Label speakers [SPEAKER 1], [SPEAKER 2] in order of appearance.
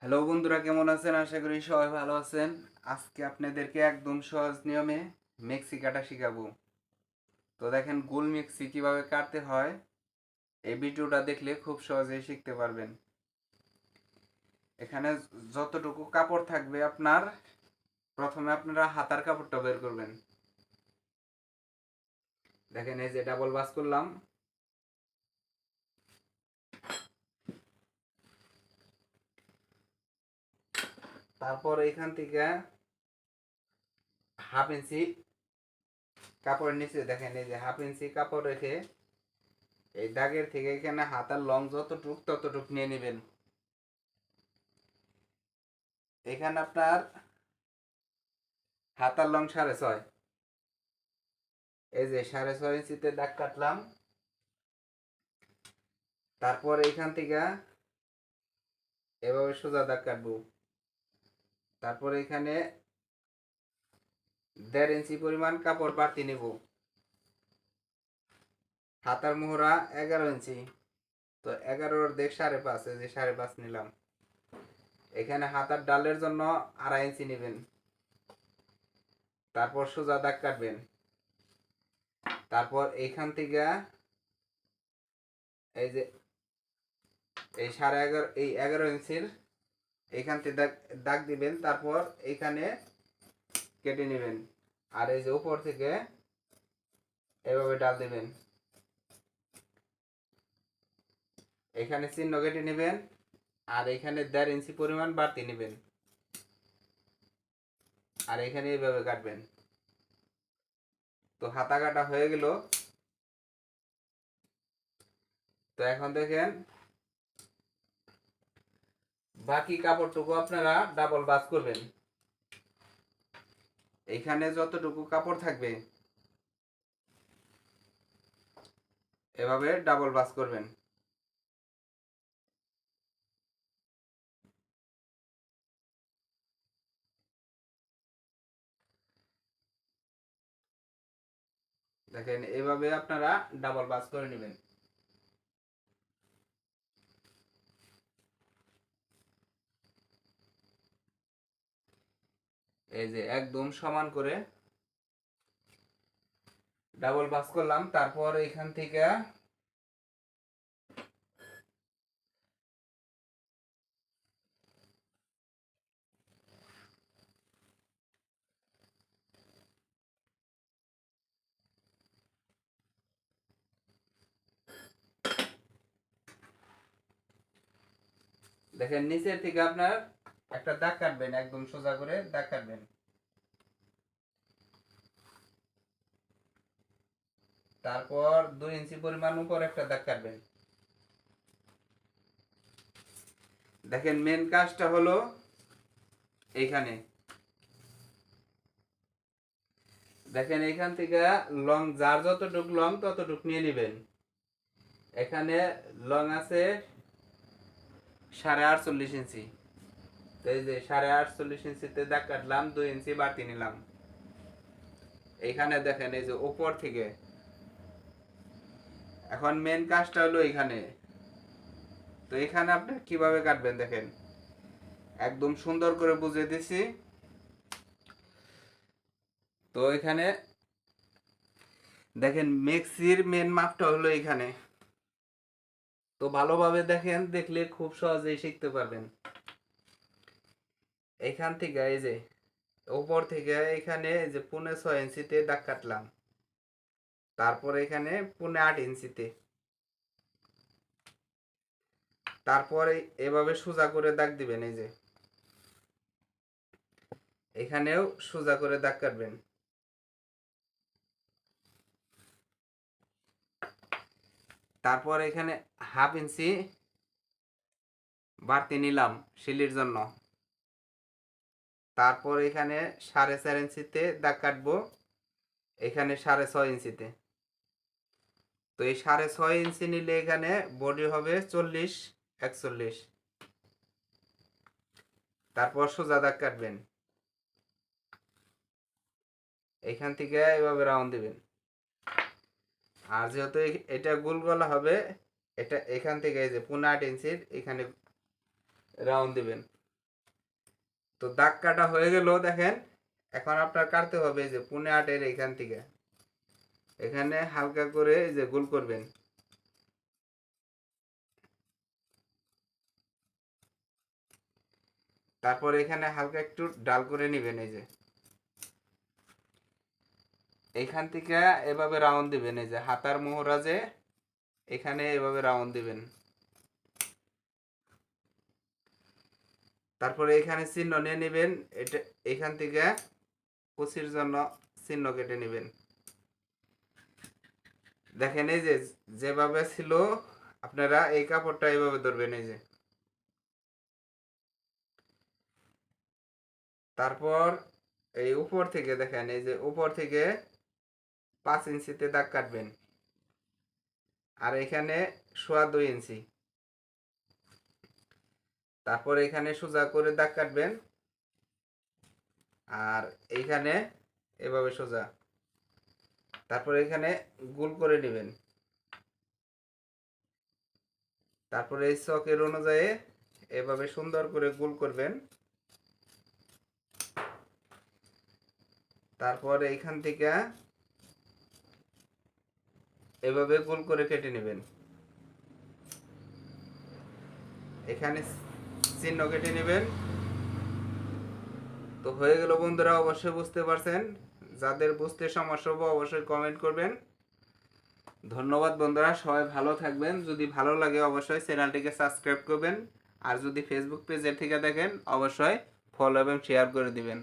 [SPEAKER 1] Hello বন্ধুরা, কেমন আছেন? আশা করি সবাই ভালো আছেন। আজকে আপনাদেরকে একদম সহজ নিয়মে মেক্সি কাটা শিখাবো। তো দেখেন, গোল মেক্সি কিভাবে কাটতে হয় এই ভিডিওটা দেখলে খুব সহজেই শিখতে পারবেন। এখানে যতটুকু কাপড় থাকবে আপনার, প্রথমে আপনারা হাতার কাপড়টা বের করবেন। দেখেন, এই যে ডাবল ভাঁজ করলাম। তারপর এখান থেকে হাফ ইঞ্চি কাপড়ের নিচে দেখেন, এই যে হাফ ইঞ্চি কাপড় রেখে এই দাগের থেকে এখানে হাতার লং যতটুক ততটুক নিয়ে নেবেন। এখানে আপনার হাতার লং 6.5। এই যে 6.5 ইঞ্চিতে দাগ কাটলাম। তারপর এইখান থেকে এভাবে সোজা দাগ কাটবো। তারপর এখানে 1.5 ইঞ্চি পরিমাণ কাপড় বাড়তি নেব। হাতার মোহরা 11 ইঞ্চি, তো 11 দেখ 5.5, এই যে 5.5 নিলাম। এখানে হাতার ডালের জন্য 2.5 ইঞ্চি নেবেন। তারপর সোজা দাগ কাটবেন। তারপর এইখান থেকে এই যে এই 11.5, এই 11 ইঞ্চির এইখান থেকে দাগ দাগ দিবেন। তারপর এইখানে কেটে নেবেন। আর এই যে উপর থেকে এভাবে ডাল দিবেন। এখানে চিহ্ন কেটে নেবেন। আর এখানে 1.5 ইঞ্চি পরিমাণ বাড়তি নেবেন। আর এখানে এইভাবে কাটবেন। তো হাতা কাটা হয়ে গেল। তো এখন দেখেন, বাকি কাপড়টুকু আপনারা ডাবল ভাঁজ করবেন। এখানে যতটুকু কাপড় থাকবে এভাবে ডাবল ভাঁজ করবেন। দেখেন, এইভাবে আপনারা ডাবল ভাঁজ করে নেবেন। এই যে একদম সমান করে ডাবল ভাঁজ করলাম। তারপর এখান থেকে দেখেন, নিচের থেকে আপনার একটা দাগ কাটবেন, একদম সোজা করে দাগ কাটবেন। তারপর 2 ইঞ্চি পরিমাণ উপর একটা দাগ কাটবেন। দেখেন, মেন কাজটা হলো এইখানে। দেখেন, এইখান থেকে লং যার যতটুক লং ততটুক নিয়ে নেবেন। এখানে লং আছে 48.5 ইঞ্চি। তো এই যে 48.5 ইঞ্চিতে দাগ কাটলাম, 2 ইঞ্চি বাড়তি নিলাম। এইখানে দেখেন, এই যে উপর থেকে এখন মেন কাজটা হলো এইখানে। তো এখানে আপনি কিভাবে কাটবেন দেখেন, একদম সুন্দর করে বুঝিয়ে দিছি। তো এখানে দেখেন, মেক্সির মেন মাপটা হলো এখানে। তো ভালোভাবে দেখেন, দেখলে খুব সহজেই শিখতে পারবেন। এখান থেকে এই যে উপর থেকে এখানে যে 6.25 ইঞ্চিতে দাগ কাটলাম। তারপর এখানে 8.25 ইঞ্চিতে। তারপরে এভাবে সোজা করে দাগ দিবেন। এই যে এখানেও সোজা করে দাগ কাটবেন। তারপর এখানে হাফ ইঞ্চি বাড়তি নিলাম শিলির জন্য। তারপর এখানে 4.5 ইঞ্চিতে দাগ কাটবো, এখানে 6.5 ইঞ্চিতে। তো এই 6.5 ইঞ্চি নিলে এখানে বডি হবে 40-41। তারপর সোজা দাগ কাটবেন। এখান থেকে এভাবে রাউন্ড দিবেন। আর যেহেতু এটা গোল গলা হবে, এটা এখান থেকে এই যে 8.5 ইঞ্চির এখানে রাউন্ড দিবেন। তো দাগ কাটা হয়ে গেল দেখেন। এখন আপনার কাটতে হবে যে 8.5 এখান থেকে এখানে হালকা করে এই যে গোল করবেন। তারপর এখানে হালকা একটু ডাল করে নেবেন, এই যে এইখান থেকে এভাবে রাউন্ড দিবেন, এই যে হাতার মোহরা যে এখানে এভাবে রাউন্ড দিবেন। তারপরে এখানে চিহ্ন নিয়ে নেবেন, এটা এখান থেকে কুচির জন্য চিহ্ন কেটে নেবেন। দেখেন এই যে যেভাবে ছিল আপনারা এই কাপড়টা এইভাবে ধরবেন, এই যে তারপর এই উপর থেকে দেখেন এই যে উপর থেকে 5 ইঞ্চিতে দাগ কাটবেন, আর এখানে 2.5 ইঞ্চি। তারপর এখানে সোজা করে দাগ কাটবেন, আর এইখানে এভাবে সোজা। তারপর এখানে গোল করে নেবেন। তারপরে এই চকের অনুযায়ী এভাবে সুন্দর করে গোল করবেন। তারপর এইখান থেকে এভাবে গোল করে কেটে নেবেন। এখানে চিহ্ন কেটে নেবেন। তো হয়ে গেল বন্ধুরা, অবশ্যই বুঝতে পারছেন। যাদের বুঝতে সমস্যা হবে অবশ্যই কমেন্ট করবেন। ধন্যবাদ বন্ধুরা, সবাই ভালো থাকবেন। যদি ভালো লাগে অবশ্যই চ্যানেলটিকে সাবস্ক্রাইব করবেন, আর যদি ফেসবুক পেজের থেকে দেখেন অবশ্যই ফলো এবং শেয়ার করে দিবেন।